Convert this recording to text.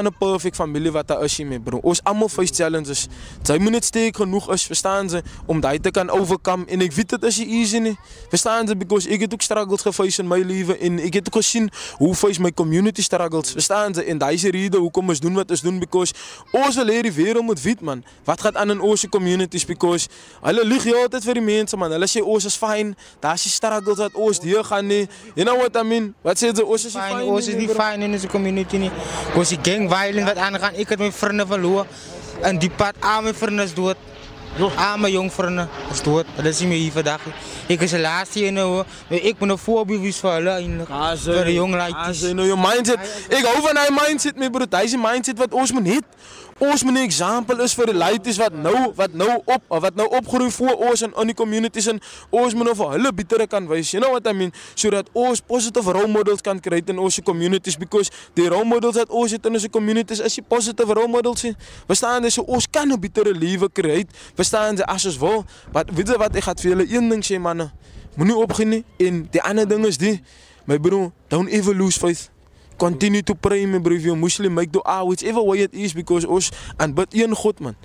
'n perfect familie wat daar is hier, bro. Ons almal face challenges. Jy moet net sterk genoeg is, verstaan ze, om daai te kan overcome. En ek weet dit is nie easy nie. Verstaan ze, because ek het ook struggles geface in my lewe en ek het ook gesien hoe face my community struggles. Verstaan ze, en daai is die rede hoekom ons doen wat ons doen, because ons wil hê die wêreld moet weet, man. Wat gaan aan in ons communities, because hulle lieg jy altyd vir die mense, man. Hulle sê ons is fine. Daar's die struggles wat ons deur gaan nie. You know what I mean? Wat sê ze, ons is fine. Ons is nie fine in onze community nie. Ons die gang violence wat aangaan. Ik heb mijn vrienden verloren. En die pad aan mijn vrienden is dood. Aan mijn jong vrienden is dood. Dat is niet meer hier vandaag. Ik is de laatste hier nou. Ik ben een voorbeeld voor hulle eigenlijk. Voor de jonge leiders. Je mindset. Ik hou van die mindset, my bro. Dat is die mindset wat ons moet hê. Ons moet 'n example is vir die leiders wat nou opgroei voor ons in die communities en ons moet nou vir hulle beter kan wys. You know what I mean? Sodat ons positive role models kan kry in ons communities, because die role models wat ons het in ons communities is die positive role models. Verstaan jy? So ons kan 'n beter lewe create. Verstaan jy, as ons wil. Weet jy wat, ek gaan vir julle een ding sê, manne. Moenie opgee nie. En die ander ding is die, my bro, don't ever lose faith. Continue to pray, my bro. If you're Muslim, make dua, whichever way it is, because ons aanbid een God, man.